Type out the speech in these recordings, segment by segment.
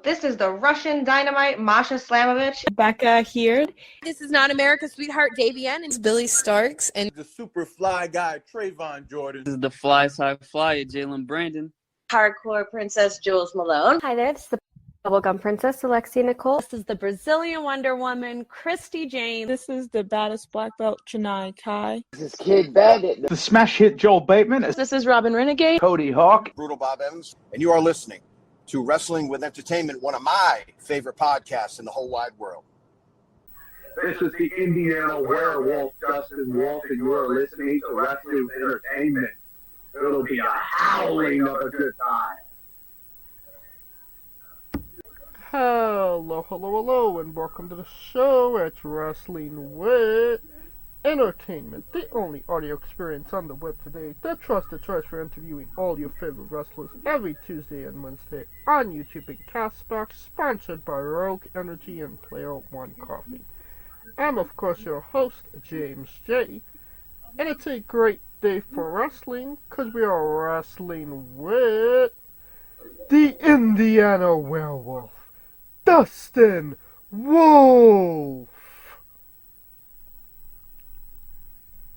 This is the Russian Dynamite, Masha Slamovich. Becca here. This is Not America's Sweetheart, Davian. And It's Billy Starks. And the super fly guy, Trayvon Jordan. This is the fly side flyer, Jalen Brandon. Hardcore Princess, Jules Malone. Hi there, this is the Bubblegum Princess, Alexia Nicole. This is the Brazilian Wonder Woman, Christy Jane. This is the baddest black belt, Chennai Kai. This is Kid Bandit. The smash hit Joel Bateman. This is Robin Renegade. Cody Hawk. Brutal Bob Evans. And you are listening to Wrestling with Entertainment, one of my favorite podcasts in the whole wide world. This is the Indiana Werewolf, Dustin Wolfe, and you are listening to Wrestling with Entertainment. It'll be a howling of a good time. Hello, and welcome to the show at Wrestling with Entertainment, the only audio experience on the web today, the trusted choice for interviewing all your favorite wrestlers every Tuesday and Wednesday on YouTube and Castbox, sponsored by Rogue Energy and Player One Coffee. I'm, of course, your host, James J., and it's a great day for wrestling, because we are wrestling with the Indiana Werewolf, Dustin Wolfe.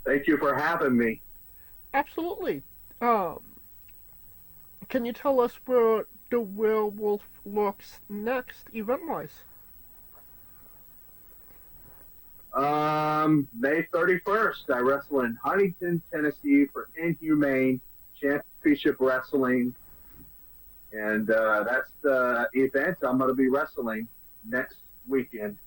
Thank you for having me. Absolutely. Can you tell us where the werewolf looks next, event-wise? May 31st, I wrestle in Huntington, Tennessee for Inhumane Championship Wrestling. And that's the event I'm going to be wrestling next weekend.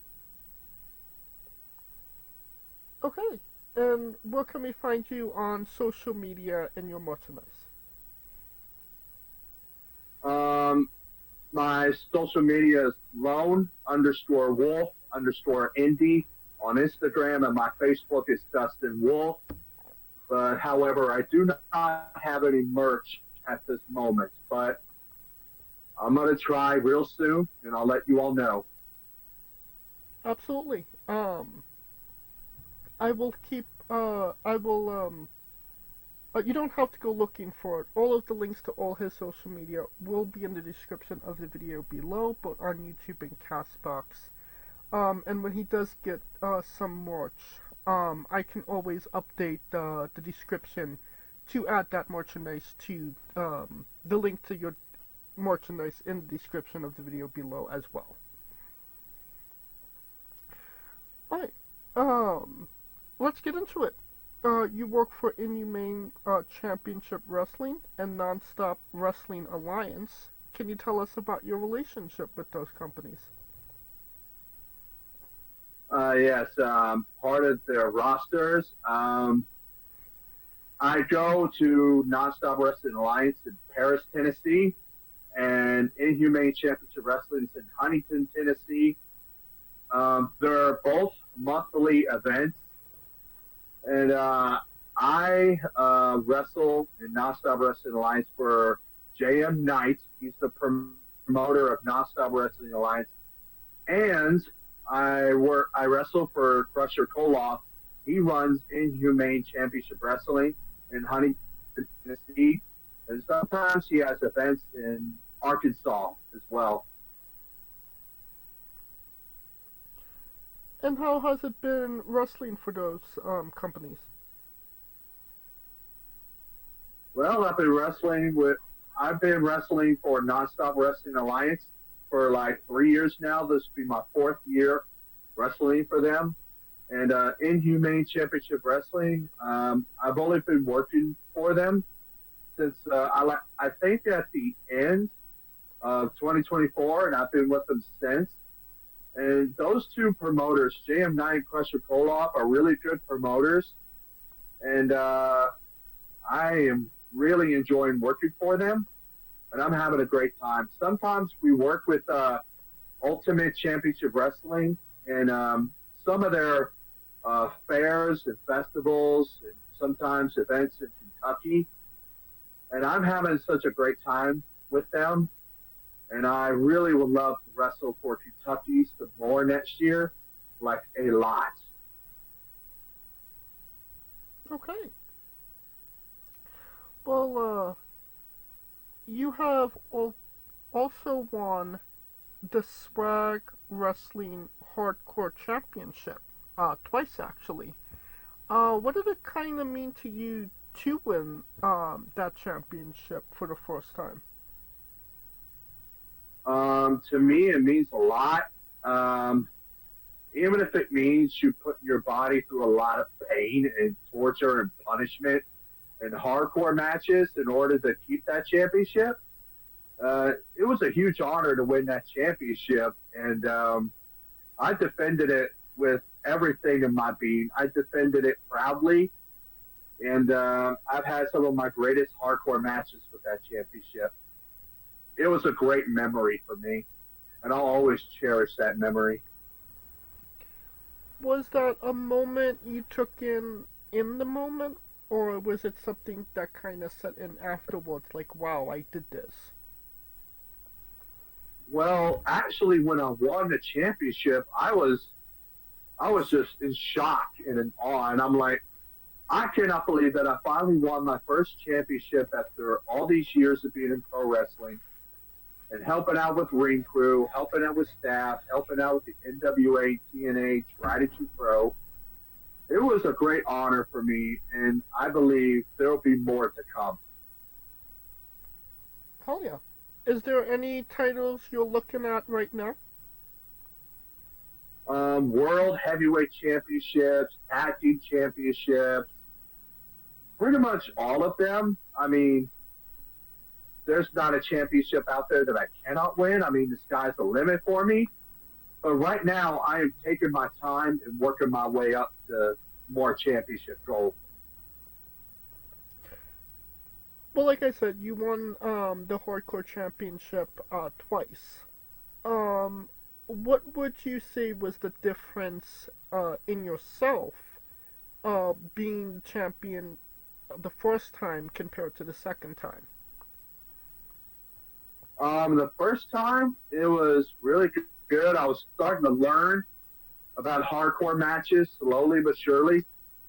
Okay. And where can we find you on social media and your merchandise? My social media is lone_wolf_indie on Instagram, and my Facebook is Dustin Wolfe. But however, I do not have any merch at this moment, but I'm going to try real soon, and I'll let you all know. Absolutely. You don't have to go looking for it. All of the links to all his social media will be in the description of the video below, both on YouTube and Castbox. And when he does get some merch, I can always update the description to add that merchandise to the link to your merchandise in the description of the video below as well. Alright, let's get into it. You work for Inhumane Championship Wrestling and Nonstop Wrestling Alliance. Can you tell us about your relationship with those companies? Yes, part of their rosters. I go to Nonstop Wrestling Alliance in Paris, Tennessee, and Inhumane Championship Wrestling is in Huntington, Tennessee. They're both monthly events, and I wrestle in Nonstop Wrestling Alliance for J.M. Knight. He's the promoter of Nonstop Wrestling Alliance, and I wrestle for Crusher Koloff. He runs Inhumane Championship Wrestling in Huntington, Tennessee, and sometimes he has events in Arkansas as well. And how has it been wrestling for those companies? Well, I've been wrestling for Nonstop Wrestling Alliance for like 3 years now. This will be my 4th year wrestling for them. And Inhumane Championship Wrestling, I've only been working for them since I think at the end of 2024, and I've been with them since. And those two promoters, J.M. Knight and Crusher Koloff, are really good promoters. And I am really enjoying working for them, and I'm having a great time. Sometimes we work with Ultimate Championship Wrestling and some of their fairs and festivals and sometimes events in Kentucky. And I'm having such a great time with them. And I really would love to wrestle for Kentucky some more next year, like a lot. Okay. Well, you have also won the Swag Wrestling Hardcore Championship, twice actually. What did it kind of mean to you to win that championship for the first time? To me, it means a lot. Even if it means you put your body through a lot of pain and torture and punishment and hardcore matches in order to keep that championship, it was a huge honor to win that championship. And I defended it with everything in my being. I defended it proudly. And I've had some of my greatest hardcore matches with that championship. It was a great memory for me, and I'll always cherish that memory. Was that a moment you took in the moment, or was it something that kind of set in afterwards, like, wow, I did this? Well, actually, when I won the championship, I was just in shock and in awe, and I'm like, I cannot believe that I finally won my first championship after all these years of being in pro wrestling and helping out with ring crew, helping out with staff, helping out with the NWA, TNA, Strategy Pro. It was a great honor for me, and I believe there will be more to come. Hell yeah. Is there any titles you're looking at right now? World Heavyweight Championships, Tag Team Championships, pretty much all of them. I mean, there's not a championship out there that I cannot win. I mean, the sky's the limit for me. But right now, I am taking my time and working my way up to more championship goals. Well, like I said, you won the Hardcore Championship twice. What would you say was the difference in yourself being the champion the first time compared to the second time? The first time, it was really good. I was starting to learn about hardcore matches slowly but surely.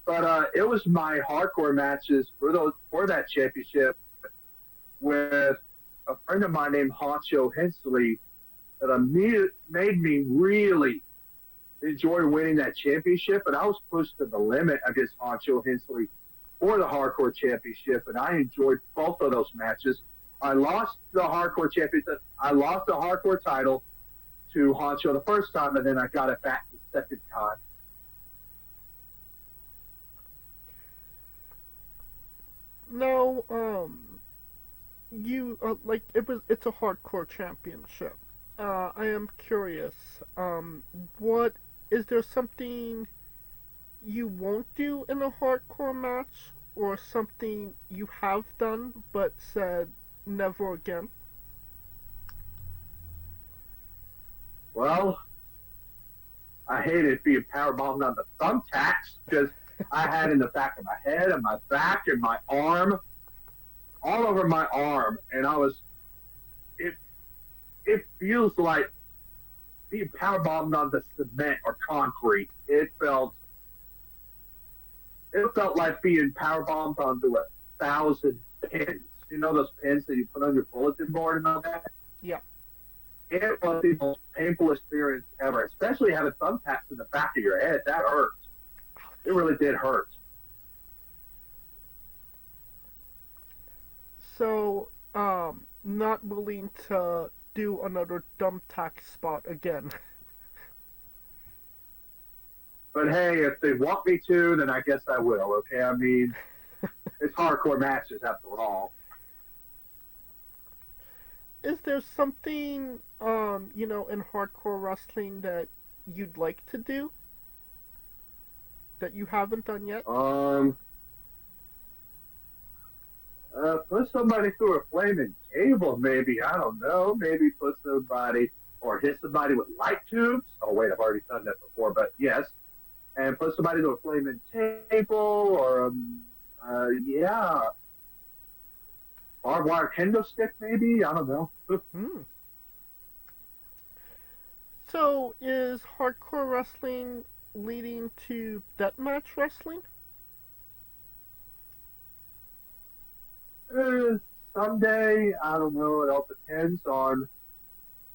But it was my hardcore matches for that championship with a friend of mine named Honcho Hensley that made me really enjoy winning that championship. And I was pushed to the limit against Honcho Hensley for the hardcore championship, and I enjoyed both of those matches. I lost the hardcore championship. I lost the hardcore title to Honcho the first time, and then I got it back the second time. No, it's a hardcore championship. I am curious. What is there something you won't do in a hardcore match, or something you have done but said never again? Well, I hated being powerbombed on the thumbtacks because I had in the back of my head and my back and my arm, all over my arm, and it feels like being powerbombed on the cement or concrete. It felt like being powerbombed onto 1,000 pins. You know those pins that you put on your bulletin board and all that? Yeah. It was the most painful experience ever, especially having thumbtacks in the back of your head. That hurt. It really did hurt. So, not willing to do another thumbtack spot again. But hey, if they want me to, then I guess I will, okay? I mean, it's hardcore matches after all. Is there something, in hardcore wrestling that you'd like to do that you haven't done yet? Put somebody through a flaming table, maybe. I don't know. Maybe put somebody or hit somebody with light tubes. Oh, wait, I've already done that before, but yes. And put somebody through a flaming table or, barbed wire kendo stick, maybe. I don't know. So, is hardcore wrestling leading to deathmatch wrestling? Someday, I don't know. It all depends on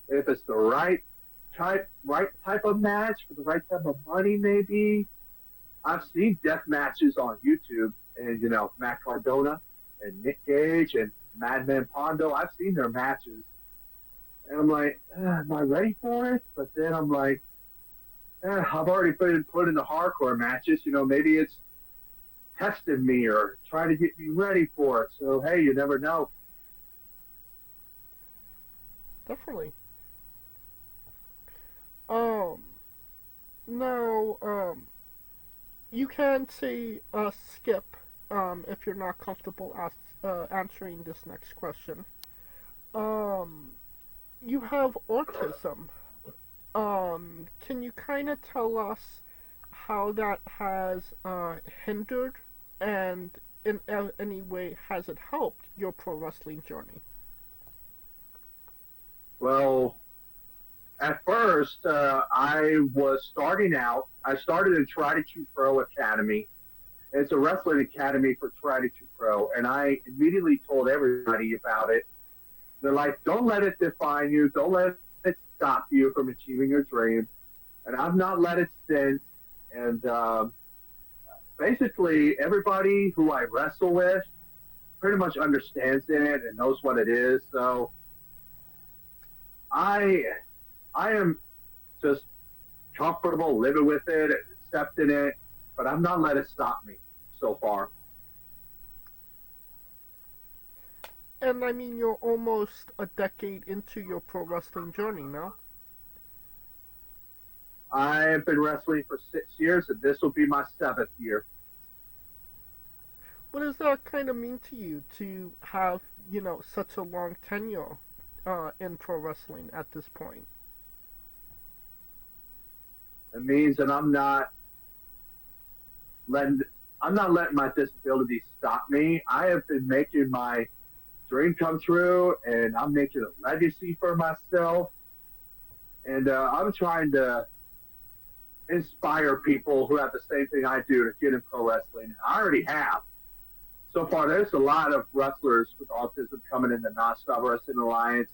if it's the right type of match for the right type of money, maybe. I've seen death matches on YouTube, and Matt Cardona and Nick Gage and Madman Pondo. I've seen their matches, and I'm like, am I ready for it? But then I'm like, I've already been put into hardcore matches. Maybe it's testing me or trying to get me ready for it. So hey, you never know. Definitely. Now, you can say skip if you're not comfortable answering this next question. You have autism. Can you kind of tell us how that has hindered and in any way has it helped your pro wrestling journey? Well, at first, I was starting out. I started in Try to True Pro Academy. It's a wrestling academy for Try to True Pro, and I immediately told everybody about it. They're like, don't let it define you. Don't let it stop you from achieving your dream. And I've not let it since. And basically, everybody who I wrestle with pretty much understands it and knows what it is. So I am just comfortable living with it, accepting it, but I'm not let it stop me so far. And I mean, you're almost a decade into your pro wrestling journey now. I have been wrestling for 6 years, and this will be my 7th year. What does that kind of mean to you to have, such a long tenure in pro wrestling at this point? It means that I'm not letting my disability stop me. I have been making my dream come true, and I'm making a legacy for myself. And I'm trying to inspire people who have the same thing I do to get in pro wrestling. I already have. So far, there's a lot of wrestlers with autism coming in the Nonstop Wrestling Alliance,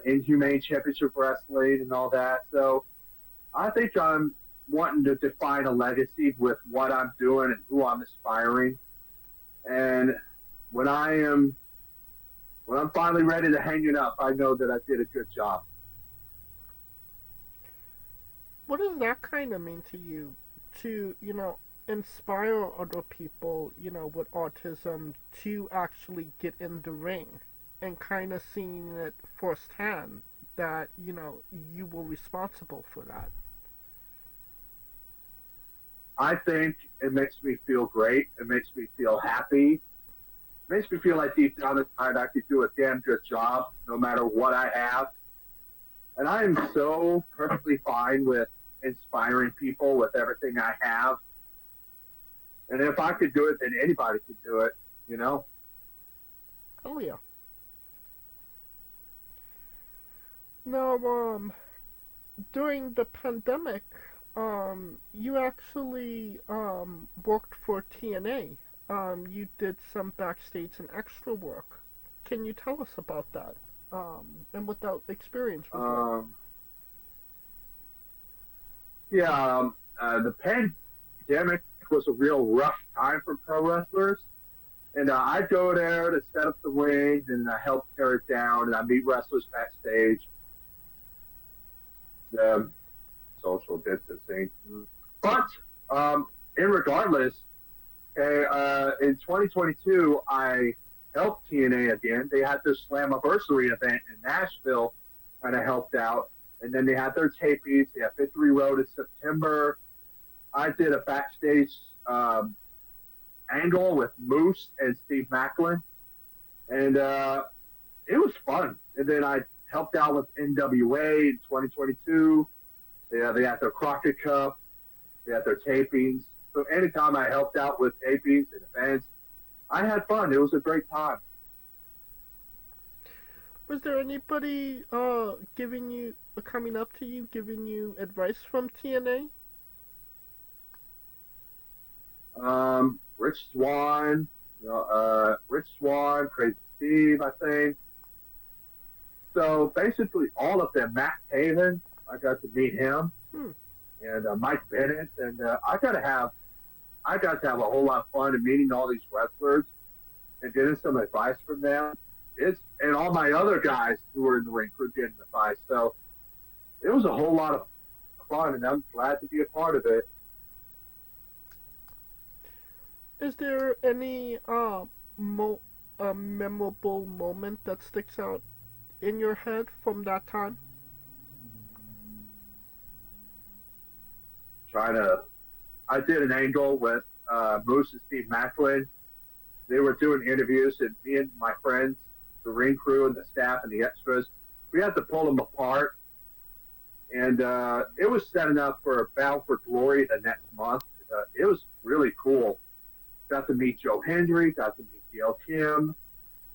Inhumane Championship Wrestling, and all that. So I think I'm wanting to define a legacy with what I'm doing and who I'm inspiring. And when I'm finally ready to hang it up, I know that I did a good job. What does that kind of mean to you? To, inspire other people, with autism to actually get in the ring and kind of seeing it firsthand that, you were responsible for that? I think it makes me feel great. It makes me feel happy. It makes me feel like deep down inside I could do a damn good job no matter what I have. And I am so perfectly fine with inspiring people with everything I have. And if I could do it, then anybody could do it, Oh, yeah. Now, during the pandemic, you actually worked for TNA. You did some backstage and extra work. Can you tell us about that? And what that experience was like? Yeah, the pandemic was a real rough time for pro wrestlers. And I'd go there to set up the rings and help tear it down, and I meet wrestlers backstage. The social distancing. But regardless, in 2022, I helped TNA again. They had their Slammiversary event in Nashville, and I helped out. And then they had their tapings. They had Victory Road in September. I did a backstage angle with Moose and Steve Macklin. And it was fun. And then I helped out with NWA in 2022. They had their Crockett Cup. They had their tapings. So anytime I helped out with tapings and events, I had fun. It was a great time. Was there anybody coming up to you, giving you advice from TNA? Rich Swann, Crazy Steve, I think. So basically, all of them. Matt Taven, I got to meet him, and Mike Bennett, and I got to have a whole lot of fun in meeting all these wrestlers and getting some advice from them. And all my other guys who were in the ring crew getting advice. So it was a whole lot of fun, and I'm glad to be a part of it. Is there any memorable moment that sticks out in your head from that time? I did an angle with Moose and Steve Macklin. They were doing interviews, and me and my friends, the ring crew and the staff and the extras, we had to pull them apart. And it was setting up for Bound for Glory the next month. It was really cool. Got to meet Joe Hendry, got to meet Gail Kim,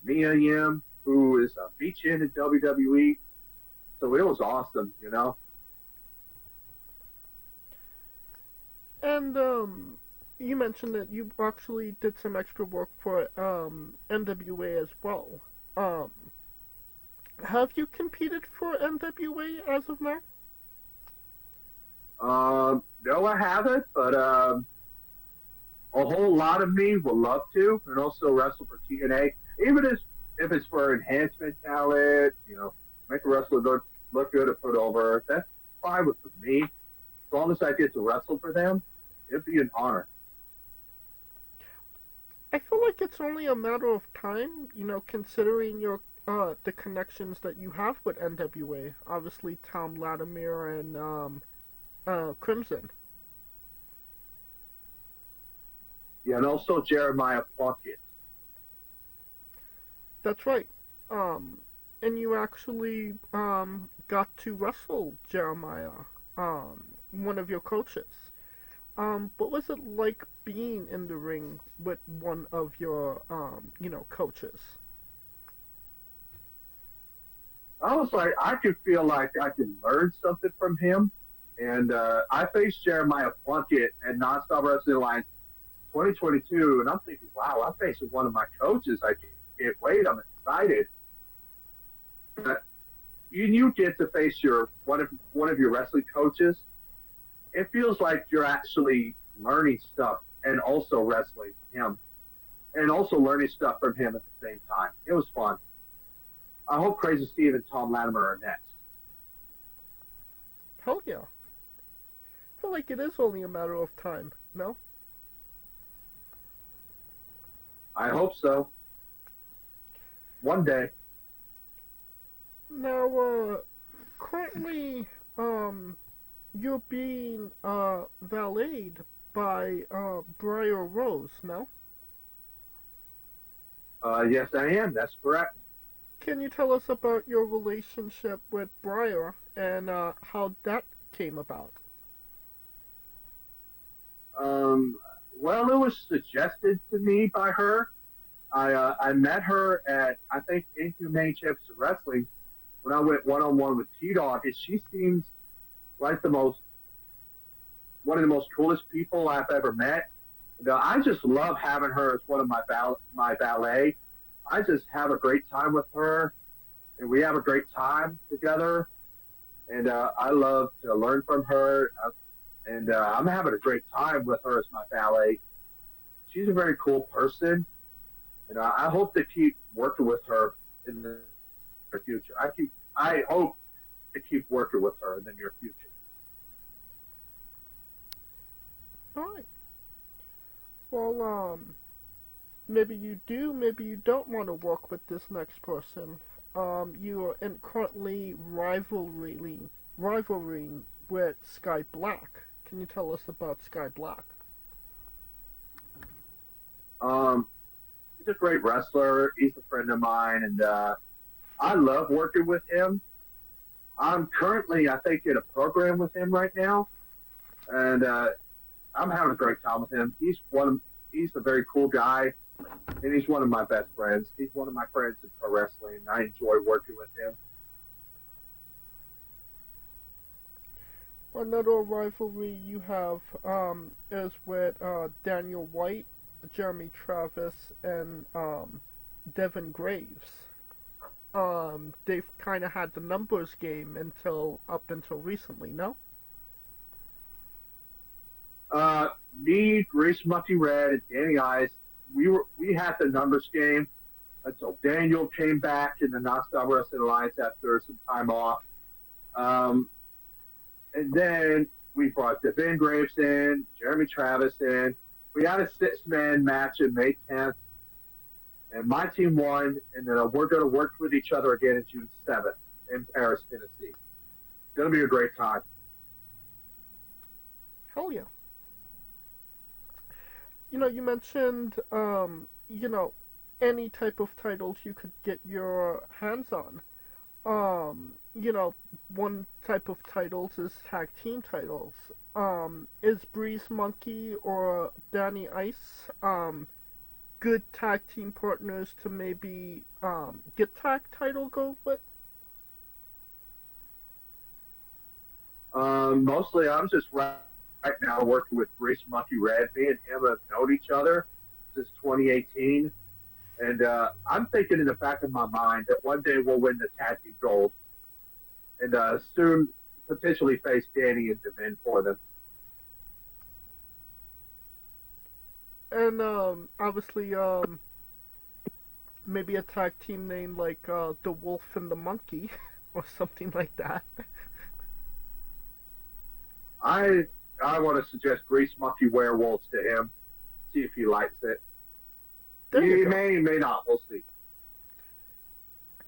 Mia Yim, who is a beach in WWE. So it was awesome, you know. And you mentioned that you actually did some extra work for NWA as well. Have you competed for NWA as of now? No, I haven't, but a whole lot of me would love to, and also wrestle for TNA, even if it's for enhancement talent, you know, make a wrestler look good and put over. That's fine with me. As long as I get to wrestle for them, it'd be an honor. I feel like it's only a matter of time, you know, considering your the connections that you have with NWA. Obviously, Tom Latimer and Crimson. Yeah, and also Jeremiah Plunkett. That's right. And you actually got to wrestle Jeremiah, one of your coaches. What was it like being in the ring with one of your, coaches? I could feel like I could learn something from him. And I faced Jeremiah Plunkett at Nonstop Wrestling Alliance 2022, and I'm thinking, wow, I'm facing one of my coaches. I can't wait. I'm excited. But you get to face one of your wrestling coaches. It feels like you're actually learning stuff and also wrestling him, and also learning stuff from him at the same time. It was fun. I hope Crazy Steve and Tom Latimer are next. Hell yeah. I feel like it is only a matter of time, no? I hope so. One day. Now, currently, you're being valeted by Bryer Rose, no? Yes, I am. That's correct. Can you tell us about your relationship with Bryer and how that came about? Well, it was suggested to me by her. I met her at, I think, Inhumane Champions of Wrestling when I went one-on-one with T-Dog, and she seems like one of the most coolest people I've ever met. I just love having her as one of my valet. I just have a great time with her, and we have a great time together. And I love to learn from her, and I'm having a great time with her as my valet. She's a very cool person, and I hope to keep working with her in the near future. I hope to keep working with her in the near future. All right. Well, maybe you do, maybe you don't want to work with this next person. You are currently rivaling with Sky Black. Can you tell us about Sky Black? He's a great wrestler. He's a friend of mine, and I love working with him. I'm currently, I think, in a program with him right now, and I'm having a great time with him. He's a very cool guy, and he's one of my best friends. He's one of my friends in pro wrestling, and I enjoy working with him. Another rivalry you have is with Daniel White, Jeremy Travis, and Devin Graves. they've kind of had the numbers game up until recently, no? Me, Grace Monkey Red, and Danny Ice, we had the numbers game until Daniel came back in the Nonstop Wrestling Alliance after some time off. And then we brought Devin Graves in, Jeremy Travis in. We had a 6-man match on May 10th, and my team won, and then we're going to work with each other again on June 7th in Paris, Tennessee. It's going to be a great time. Hell yeah. You mentioned, any type of titles you could get your hands on. One type of titles is tag team titles. Is Breeze Monkey or Danny Ice good tag team partners to maybe get tag title go with? Mostly I'm just right now working with Grace Monkey Red. Me and him have known each other since 2018. And I'm thinking in the back of my mind that one day we'll win the tag team gold. And soon potentially face Danny and Devin for them. And obviously, maybe a tag team name like the Wolf and the Monkey, or something like that. I want to suggest Grease Monkey Werewolves to him. See if he likes it. He may not. We'll see.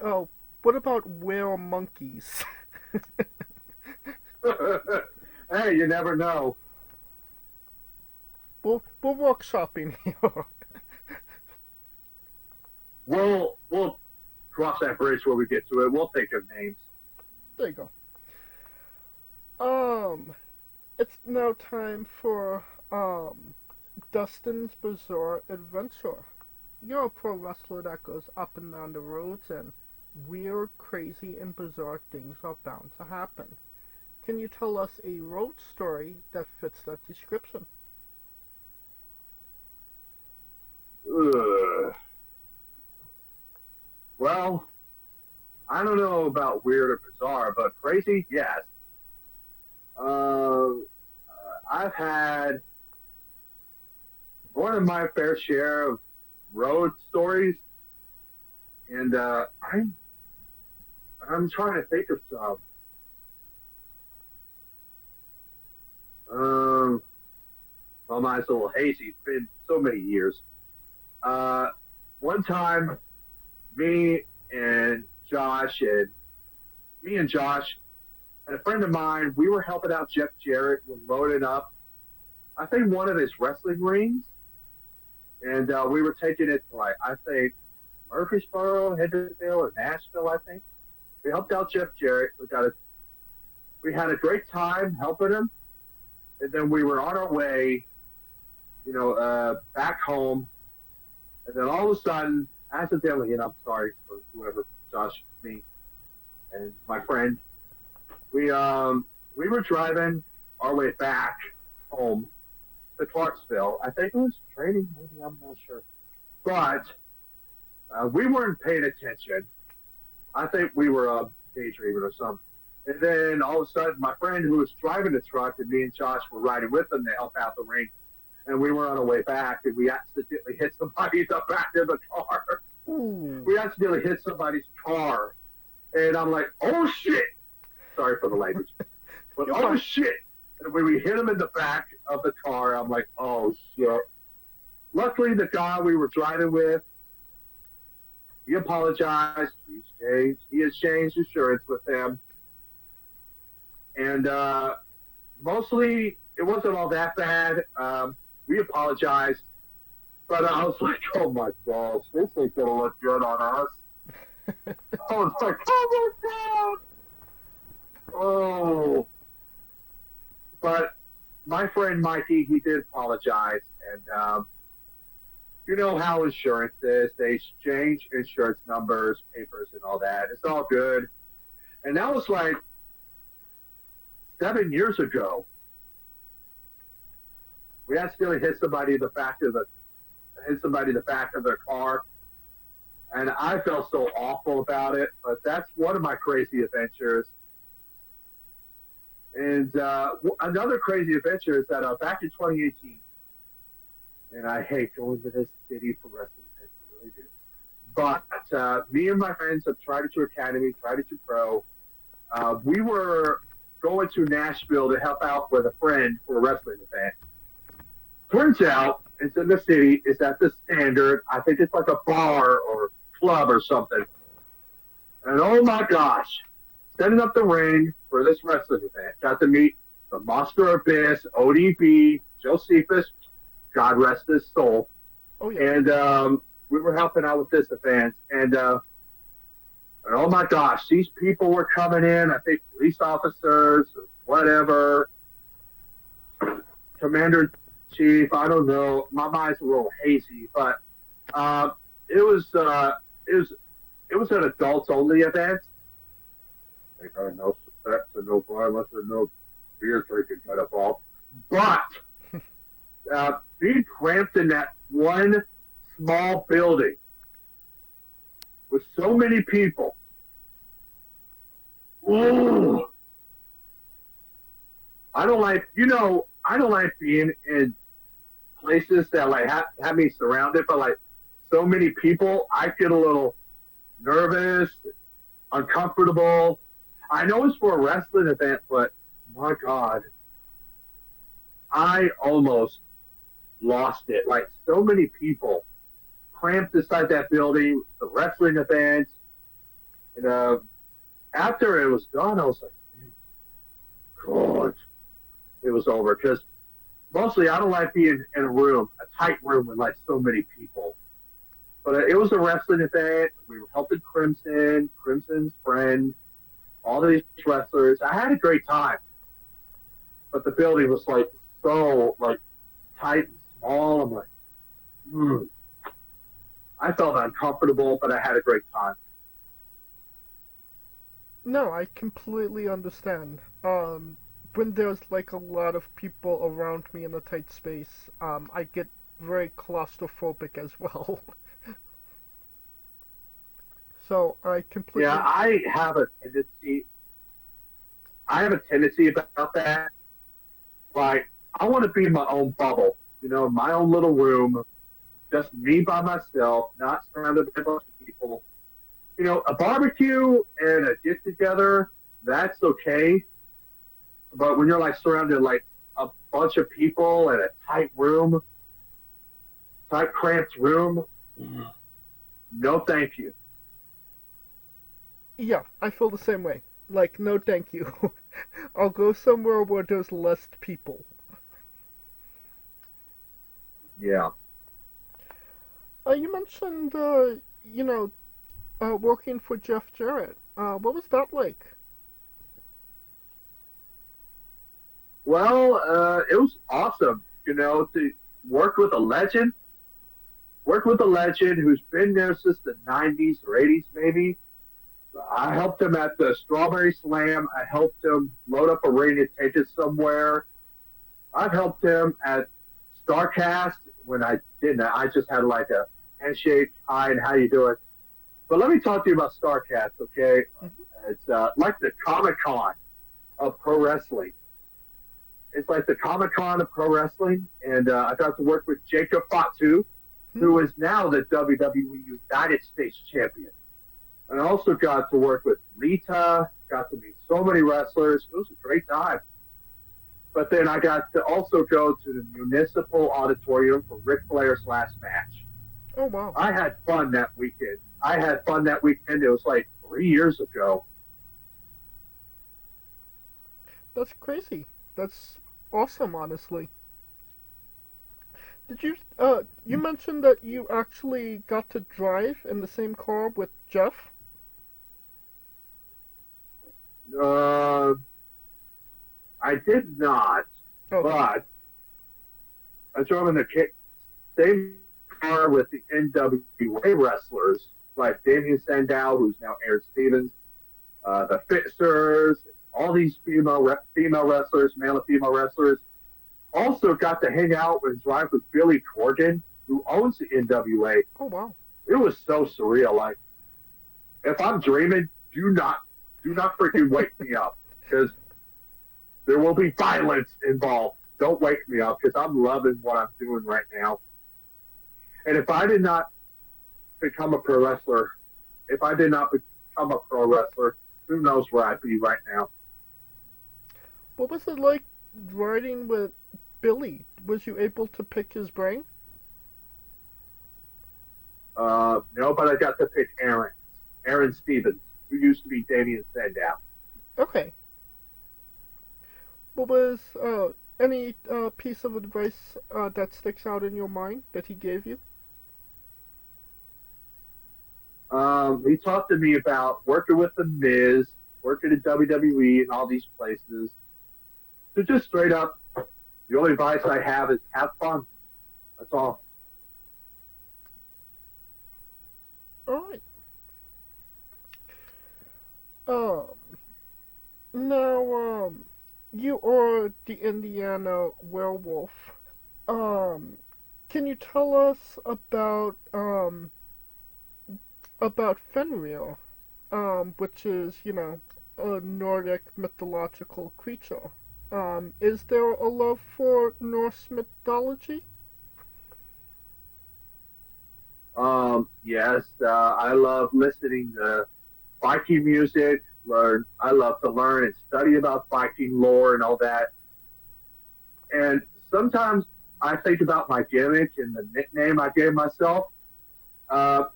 Oh, what about Were Monkeys? Hey, you never know. We're workshopping here. We'll cross that bridge when we get to it. We'll think of names. There you go. It's now time for Dustin's Bizarre Adventure. You're a pro wrestler that goes up and down the roads, and weird, crazy, and bizarre things are bound to happen. Can you tell us a road story that fits that description? Well, I don't know about weird or bizarre, but crazy, yes. I've had more than my fair share of road stories, and I'm trying to think of some. Well, mine's a little hazy. It's been so many years. One time, me and Josh and a friend of mine, we were helping out Jeff Jarrett. We're loading up, I think, one of his wrestling rings. And we were taking it to, like, I think, Murfreesboro, Hendersonville, or Nashville, I think. We helped out Jeff Jarrett. We had a great time helping him. And then we were on our way, back home. And then all of a sudden, accidentally, and I'm sorry for whoever, Josh, me, and my friend, we were driving our way back home to Clarksville. I think it was training, maybe, I'm not sure. But we weren't paying attention. I think we were daydreaming or something. And then all of a sudden, my friend who was driving the truck and me and Josh were riding with him to help out the ring. And we were on our way back, and we accidentally hit somebody in the back of the car. Ooh. We accidentally hit somebody's car. And I'm like, oh, shit. Sorry for the language. But oh, shit. And when we hit him in the back of the car, I'm like, oh, shit. Luckily, the guy we were driving with, he apologized. He exchanged insurance with them. And mostly, it wasn't all that bad. We apologized. But I was like, oh, my gosh, this ain't going to look good on us. I was like, oh, my God. Oh. But my friend Mikey, he did apologize. And you know how insurance is. They exchange insurance numbers, papers, and all that. It's all good. And that was like 7 years ago. We accidentally hit somebody in the back of their car. And I felt so awful about it, but that's one of my crazy adventures. And another crazy adventure is that back in 2018, and I hate going to this city for wrestling events, I really do. But me and my friends of Tried It True Academy, Tried It True Pro, we were going to Nashville to help out with a friend for a wrestling event. Turns out, it's in the city, it's at the Standard. I think it's like a bar or club or something. And oh my gosh, setting up the ring for this wrestling event. Got to meet the Monster Abyss, ODB, Josephus, God rest his soul. Oh, yeah. And we were helping out with this event. And oh my gosh, these people were coming in, I think police officers, or whatever, Commander-in-Chief, I don't know. My mind's a little hazy, but it was an adults-only event. They got no sex and no violence and no beer drinking kind of all. But being cramped in that one small building with so many people, ooh, I don't like being in places that like have me surrounded by like so many people. I get a little nervous, uncomfortable. I know it's for a wrestling event, but my God, I almost lost it. Like so many people cramped inside that building, the wrestling event. And after it was done, I was like, God, it was over. Because mostly I don't like being in a room, a tight room with like so many people. But it was a wrestling event. We were helping Crimson's friend, all these wrestlers. I had a great time. But the building was like so like tight and small. I'm like, I felt uncomfortable, but I had a great time. No, I completely understand. When there's like a lot of people around me in a tight space, I get very claustrophobic as well. So I completely... Yeah, I have a tendency about that. Like, I want to be in my own bubble, my own little room, just me by myself, not surrounded by a bunch of people. A barbecue and a get together, that's okay. But when you're like surrounded like a bunch of people in a tight cramped room, no thank you. Yeah, I feel the same way. Like, no thank you. I'll go somewhere where there's less people. Yeah. You mentioned, working for Jeff Jarrett. What was that like? Well, it was awesome, to work with a legend. Work with a legend who's been there since the 90s or 80s, maybe. I helped him at the Strawberry Slam. I helped him load up a ring and take it somewhere. I've helped him at StarCast when I didn't. I just had like a handshake, hi, and how you doing? But let me talk to you about StarCast, okay? Mm-hmm. It's like the Comic-Con of pro wrestling. It's like the Comic-Con of pro wrestling, and I got to work with Jacob Fatu, who is now the WWE United States champion. And I also got to work with Rita, got to meet so many wrestlers. It was a great time. But then I got to also go to the Municipal Auditorium for Ric Flair's last match. Oh, wow. I had fun that weekend. It was like 3 years ago. That's crazy. That's awesome, honestly. Did you, you mentioned that you actually got to drive in the same car with Jeff? I did not, Okay. but I drove in the same car with the NWA wrestlers, like Damien Sandow, who's now Aaron Stevens, the Fixers, all these female wrestlers, male and female wrestlers. Also got to hang out and drive with Billy Corgan, who owns the NWA. Oh, wow. it was so surreal. Like, if I'm dreaming, do not freaking wake me up, because there will be violence involved. Don't wake me up, because I'm loving what I'm doing right now. And if I did not become a pro wrestler, who knows where I'd be right now. What was it like riding with Billy? Was you able to pick his brain? No, but I got to pick Aaron Stevens, who used to be Damien Sandow. Okay. What was any piece of advice that sticks out in your mind that he gave you? He talked to me about working with The Miz, working at WWE and all these places. So just straight up, the only advice I have is have fun. That's all. All right. Now, you are the Indiana Werewolf. Can you tell us about Fenrir, which is, a Nordic mythological creature? Is there a love for Norse mythology? Yes, I love listening to Viking music. I love to learn and study about Viking lore and all that. And sometimes I think about my gimmick and the nickname I gave myself. The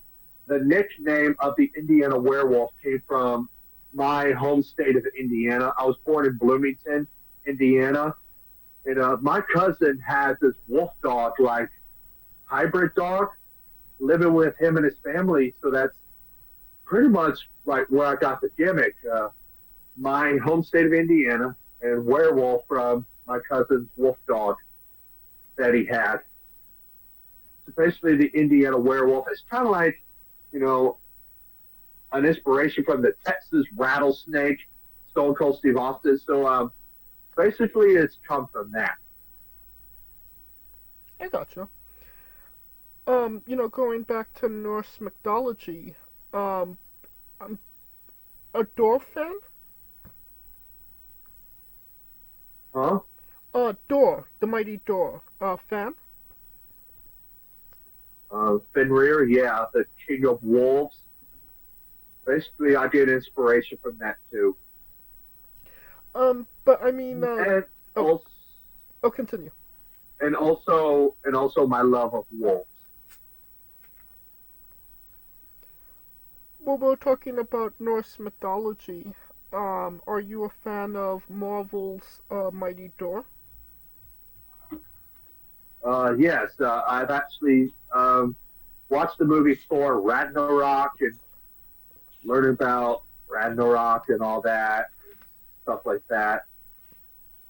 nickname of the Indiana Werewolf came from my home state of Indiana. I was born in Bloomington, Indiana. And my cousin had this wolf dog, like hybrid dog, living with him and his family. So that's pretty much like where I got the gimmick. My home state of Indiana, and werewolf from my cousin's wolf dog that he had. So basically the Indiana Werewolf is kind of like, an inspiration from the Texas rattlesnake, Stone Cold Steve Austin. So basically it's come from that. I gotcha. Going back to Norse mythology, I'm a Thor fan? Huh? Thor, the mighty Thor, fan? Fenrir, yeah, the King of Wolves. Basically, I get inspiration from that too. But I mean, and continue. And also my love of wolves. Well, we're talking about Norse mythology. Are you a fan of Marvel's Mighty Thor? Yes, I've actually watched the movie Thor Ragnarok and learned about Ragnarok and all that, stuff like that.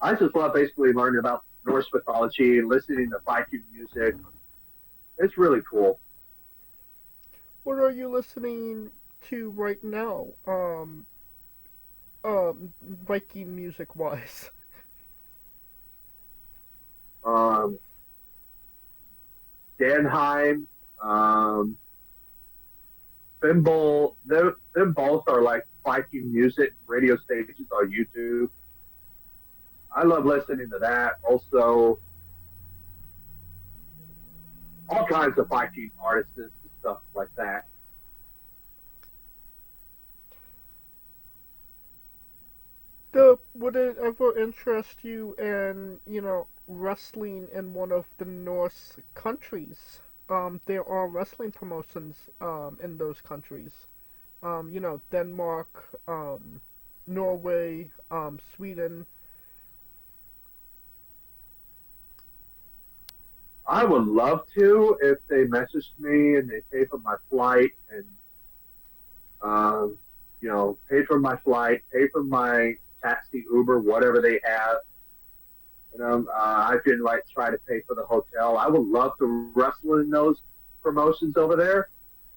I just love basically learning about Norse mythology and listening to Viking music. It's really cool. What are you listening to right now? Viking music wise. Danheim, Thimble, them both are like Viking music radio stations on YouTube. I love listening to that. Also, all kinds of Viking artists and stuff like that. Would it ever interest you in, wrestling in one of the Norse countries? There are wrestling promotions in those countries. Denmark, Norway, Sweden. I would love to if they messaged me and they pay for my flight and, pay for my flight, pay for my taxi, Uber, whatever they have. I can try to pay for the hotel. I would love to wrestle in those promotions over there.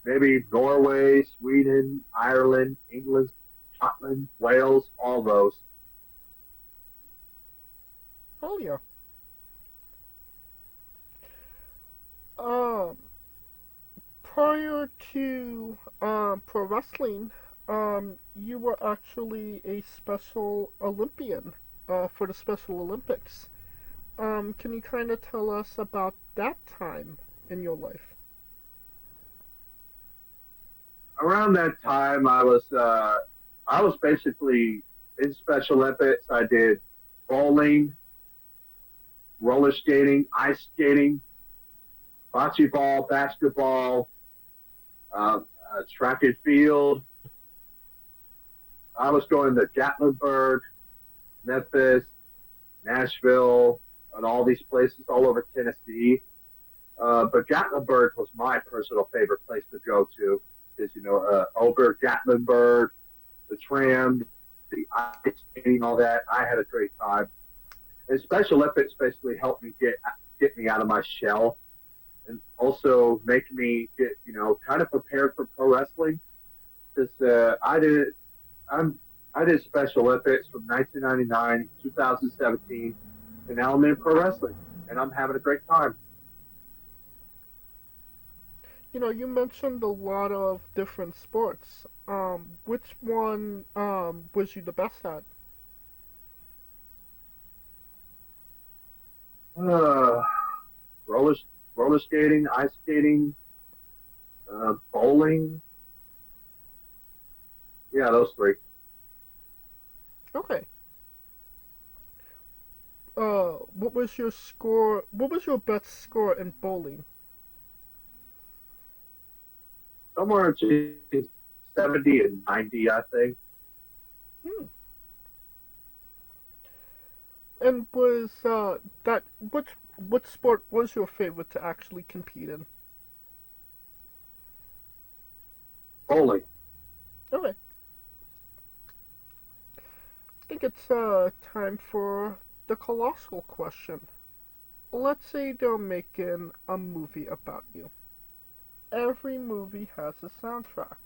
Maybe Norway, Sweden, Ireland, England, Scotland, Wales, all those. Oh yeah. prior to pro wrestling, you were actually a Special Olympian for the Special Olympics. Can you kind of tell us about that time in your life? Around that time, I was basically in Special Olympics. I did bowling, roller skating, ice skating, bocce ball, basketball, track and field. I was going to Gatlinburg, Memphis, Nashville, and all these places all over Tennessee. But Gatlinburg was my personal favorite place to go to. Because, over Gatlinburg, the tram, the ice skating, all that, I had a great time. And Special Olympics basically helped me get me out of my shell, and also make me get, kind of prepared for pro wrestling. Because I did Special Olympics from 1999, 2017, and now I'm in pro wrestling, and I'm having a great time. You mentioned a lot of different sports. Which one was you the best at? Roller skating, ice skating, bowling. Yeah, those three. Okay. What was your score? What was your best score in bowling? Somewhere between 70 and 90, I think. And was what sport was your favorite to actually compete in? Bowling. Okay. I think it's time for the colossal question. Let's say they're making a movie about you. Every movie has a soundtrack.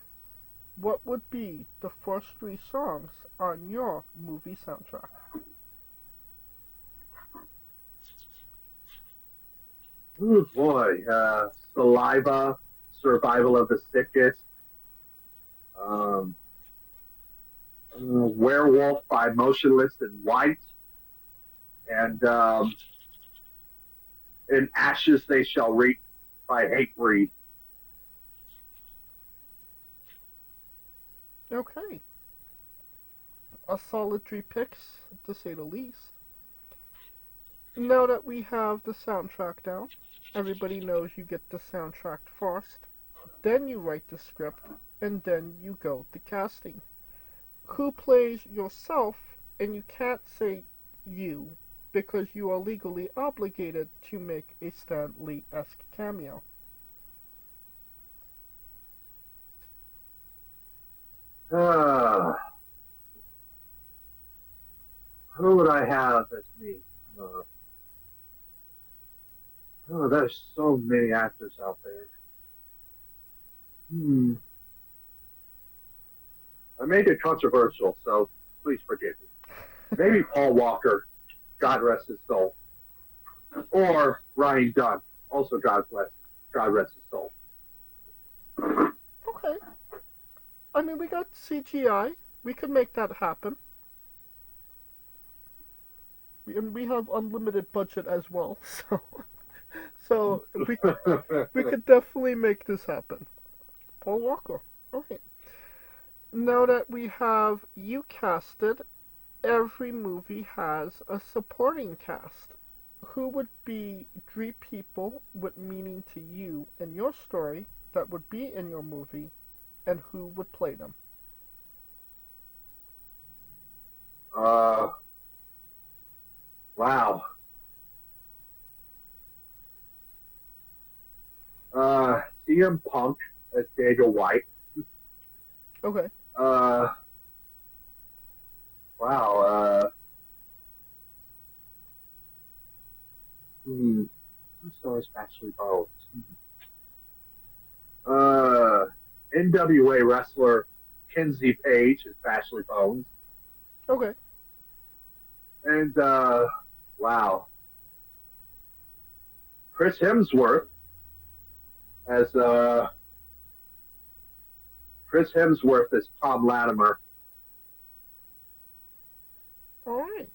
What would be the first 3 songs on your movie soundtrack? Oh boy, Saliva, Survival of the Sickest, Werewolf by Motionless in White, and In Ashes They Shall Reap by Hatebreed. Okay. A solid 3 picks, to say the least. Now that we have the soundtrack down, everybody knows you get the soundtrack first, then you write the script, and then you go to casting. Who plays yourself, and you can't say you, because you are legally obligated to make a Stan Lee-esque cameo. Who would I have as me? There's so many actors out there. I made it controversial, so please forgive me. Maybe Paul Walker, God rest his soul. Or Ryan Dunn, also God rest his soul. Okay. I mean, we got CGI. We could make that happen. And we have unlimited budget as well, so we could definitely make this happen. Paul Walker. Okay. Now that we have you casted, every movie has a supporting cast. Who would be 3 people with meaning to you and your story that would be in your movie, and who would play them? Wow. CM Punk as Daniel White. Okay. Wow. Who stars Ashley Bones? NWA wrestler Kenzie Page as Ashley Bones. Okay. And, wow. Chris Hemsworth as Chris Hemsworth is Tom Latimer. All right.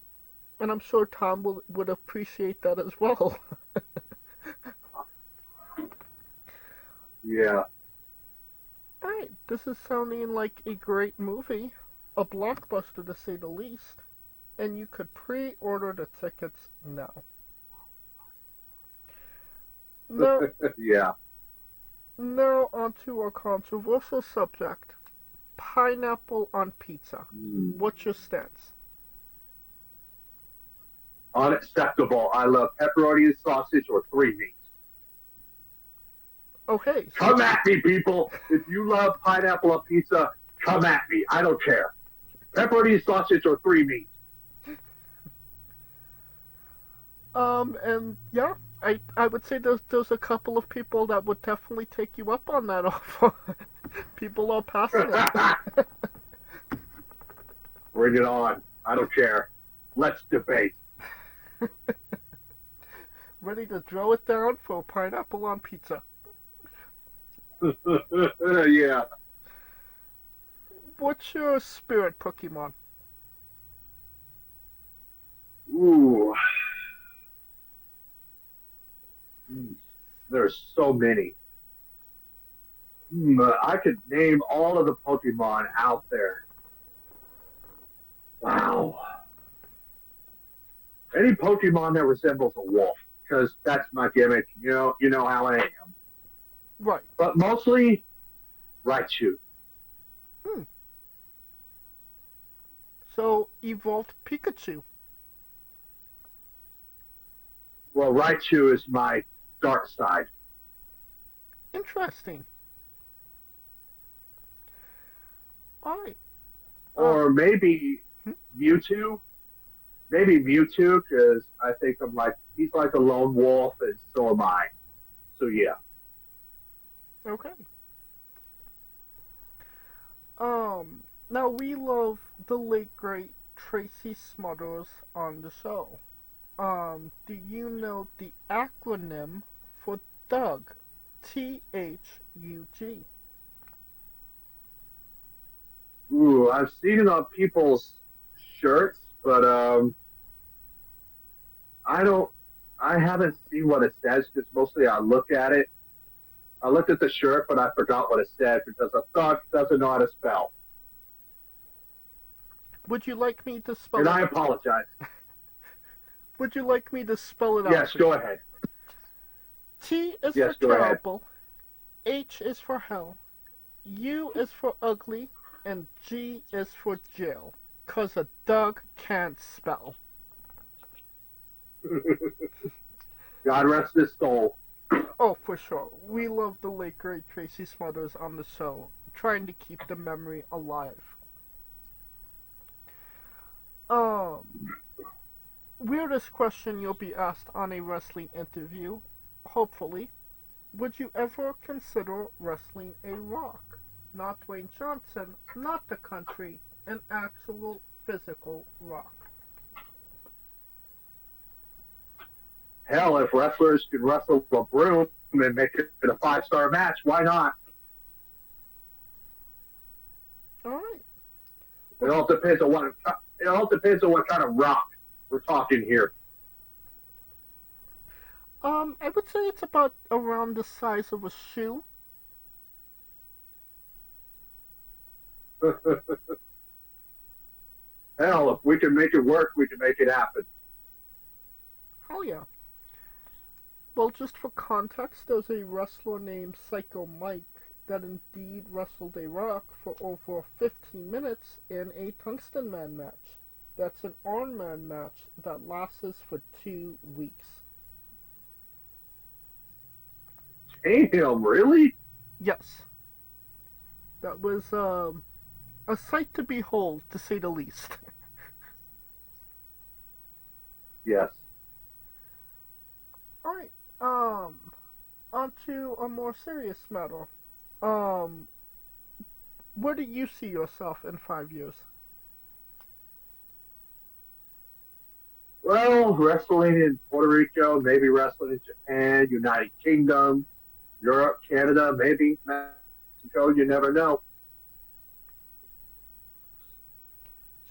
And I'm sure Tom would appreciate that as well. Yeah. All right. This is sounding like a great movie. A blockbuster, to say the least. And you could pre-order the tickets now. Now, Yeah. now onto our controversial subject. Pineapple on pizza. What's your stance? Unacceptable. I love pepperoni and sausage or 3 meats. Okay. Come at me, people. If you love pineapple on pizza, come at me. I don't care. Pepperoni and sausage or 3 meats. And yeah, I would say there's a couple of people that would definitely take you up on that offer. People are passionate. Bring it on. I don't care. Let's debate. Ready to throw it down for pineapple on pizza. Yeah. What's your spirit Pokemon? Ooh. There's so many. I could name all of the Pokemon out there. Wow. Any Pokemon that resembles a wolf, because that's my gimmick. You know how I am. Right. But mostly, Raichu. So, evolved Pikachu. Well, Raichu is my dark side. Interesting. Alright. Or maybe Mewtwo. Maybe Mewtwo, because I think he's like a lone wolf, and so am I. So yeah. Okay. Now we love the late great Tracy Smothers on the show. Do you know the acronym for Doug? THUG. Ooh, I've seen it on people's shirts, but I haven't seen what it says, because mostly I look at it. I looked at the shirt, but I forgot what it said because I thought it doesn't know how to spell. Would you like me to spell And it? I apologize. Would you like me to spell it out? Yes, go ahead. T is Yes, for go ahead. terrible, H is for hell, U is for ugly, and G is for jail. 'Cause a Doug can't spell. God rest his soul. Oh, for sure. We love the late great Tracy Smothers on the show, trying to keep the memory alive. Weirdest question you'll be asked on a wrestling interview, hopefully. Would you ever consider wrestling a Rock? Not Dwayne Johnson, not the country, an actual physical Rock. Hell, if wrestlers could wrestle a broom and make it a 5-star match, why not? All right. It all depends on what kind of rock we're talking here. I would say it's about around the size of a shoe. Hell, if we can make it work, we can make it happen. Hell yeah. Well, just for context, there's a wrestler named Psycho Mike that indeed wrestled a Rock for over 15 minutes in a Tungsten Man match. That's an Iron Man match that lasts for 2 weeks. Damn, really? Yes. That was a sight to behold, to say the least. Yes. Alright, on to a more serious matter. Where do you see yourself in 5 years? Well, wrestling in Puerto Rico, maybe wrestling in Japan, United Kingdom, Europe, Canada, maybe Mexico, you never know.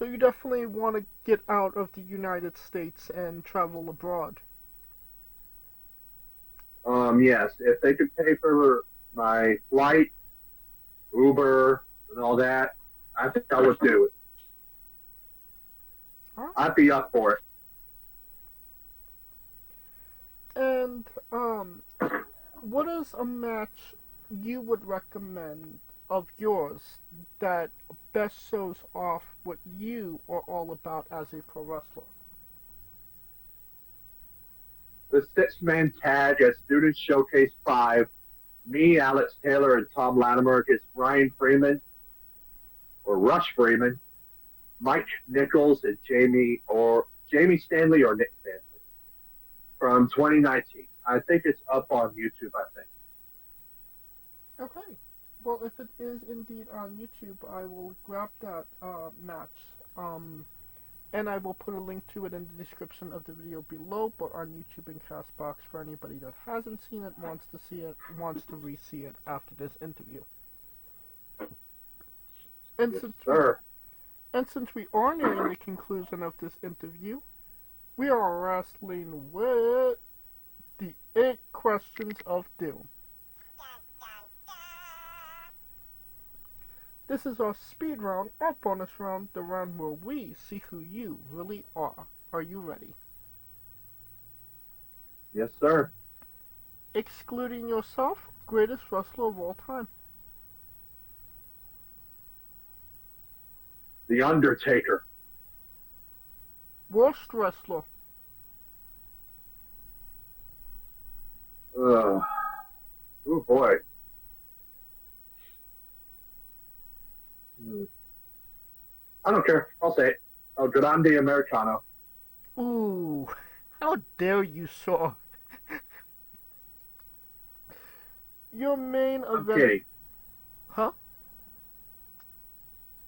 So you definitely want to get out of the United States and travel abroad. Yes, if they could pay for my flight, Uber, and all that, I think I would do it. Alright. I'd be up for it. And, what is a match you would recommend of yours that best shows off what you are all about as a pro wrestler? The six-man tag at Student Showcase 5, me, Alex Taylor, and Tom Latimer against Ryan Freeman, or Rush Freeman, Mike Nichols, and Jamie Stanley or Nick Stanley from 2019. I think it's up on YouTube, I think. Okay. Well, if it is indeed on YouTube, I will grab that match. And I will put a link to it in the description of the video below, but on YouTube and Castbox for anybody that hasn't seen it, wants to see it, wants to re-see it after this interview. And since we are nearing the conclusion of this interview, we are wrestling with the 8 questions of doom. This is our speed round, our bonus round, the round where we see who you really are. Are you ready? Yes, sir. Excluding yourself, greatest wrestler of all time. The Undertaker. Worst wrestler. Oh, boy. I don't care. I'll say it. El Grande Americano. Ooh, how dare you, sir? Your main I'm event. kidding. Huh?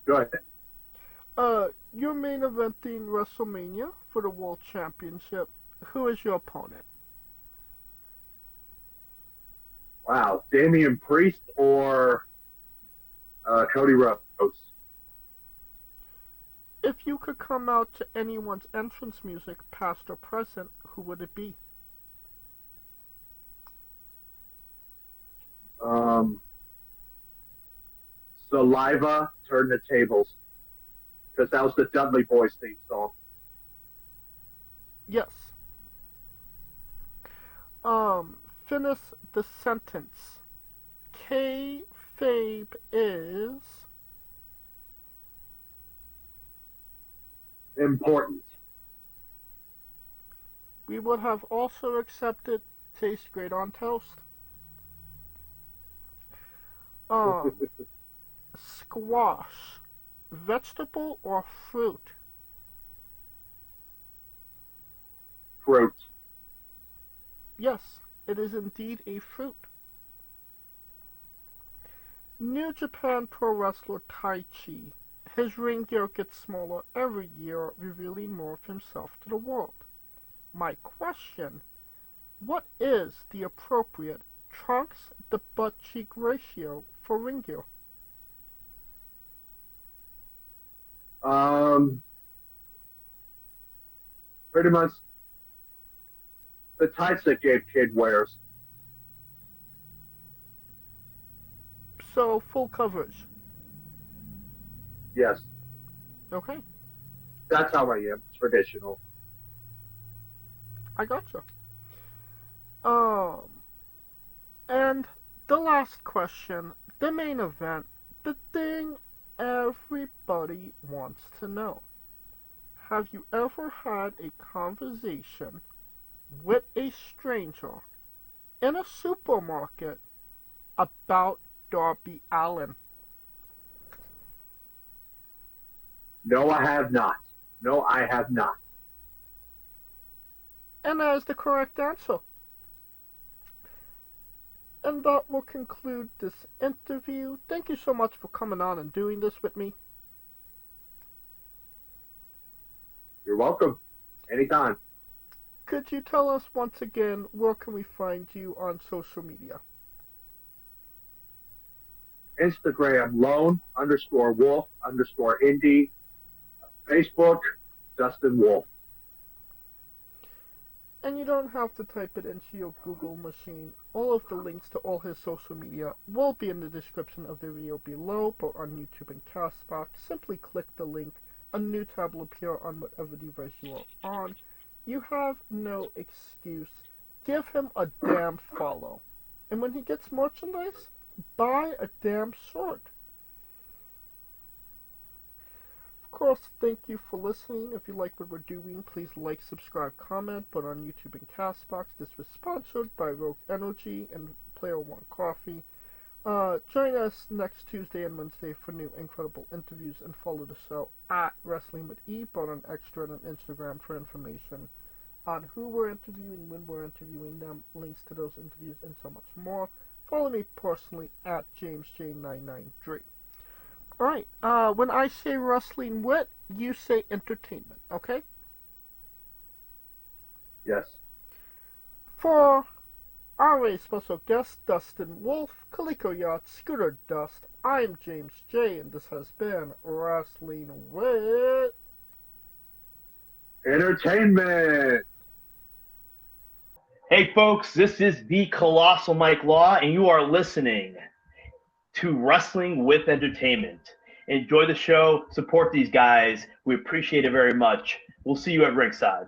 Go ahead. Your main eventing WrestleMania for the World Championship. Who is your opponent? Wow. Damian Priest or Cody Rhodes? If you could come out to anyone's entrance music, past or present, who would it be? Saliva, Turn the Tables. Because that was the Dudley Boys theme song. Yes. Finish the sentence. Kayfabe is... important. We would have also accepted tastes great on toast. Squash, vegetable or fruit? Fruit. Yes, it is indeed a fruit. New Japan Pro Wrestler Taichi. His ring gear gets smaller every year, revealing more of himself to the world. My question, what is the appropriate trunks to butt cheek ratio for ring gear? Pretty much the tights that Gabe Kidd wears. So, full coverage. Yes. Okay, That's how I am. Traditional. I gotcha. And the last question, the main event, the thing everybody wants to know. Have you ever had a conversation with a stranger in a supermarket about Darby Allin? No, I have not. No, I have not. And that is the correct answer. And that will conclude this interview. Thank you so much for coming on and doing this with me. You're welcome. Anytime. Could you tell us once again, where can we find you on social media? Instagram, lone_wolf_indie. Facebook, Dustin Wolfe. And you don't have to type it into your Google machine. All of the links to all his social media will be in the description of the video below, both on YouTube and Castbox. Simply click the link. A new tab will appear on whatever device you are on. You have no excuse. Give him a damn follow. And when he gets merchandise, buy a damn shirt. Of course, thank you for listening. If you like what we're doing, please like, subscribe, comment. But on YouTube and Castbox, this was sponsored by Rogue Energy and Player One Coffee. Join us next Tuesday and Wednesday for new incredible interviews, and follow the show at Wrestling with E, both on Extra and on Instagram for information on who we're interviewing, when we're interviewing them, links to those interviews, and so much more. Follow me personally at JamesJ993. Alright, when I say wrestling wit, you say entertainment, okay? Yes. For our very special guest, Dustin Wolfe, Calico Yacht, Scooter Dust, I'm James J, and this has been Wrestling Wit Entertainment. Hey folks, this is the Colossal Mike Law, and you are listening to Wrestling with Entertainment. Enjoy the show, support these guys. We appreciate it very much. We'll see you at ringside.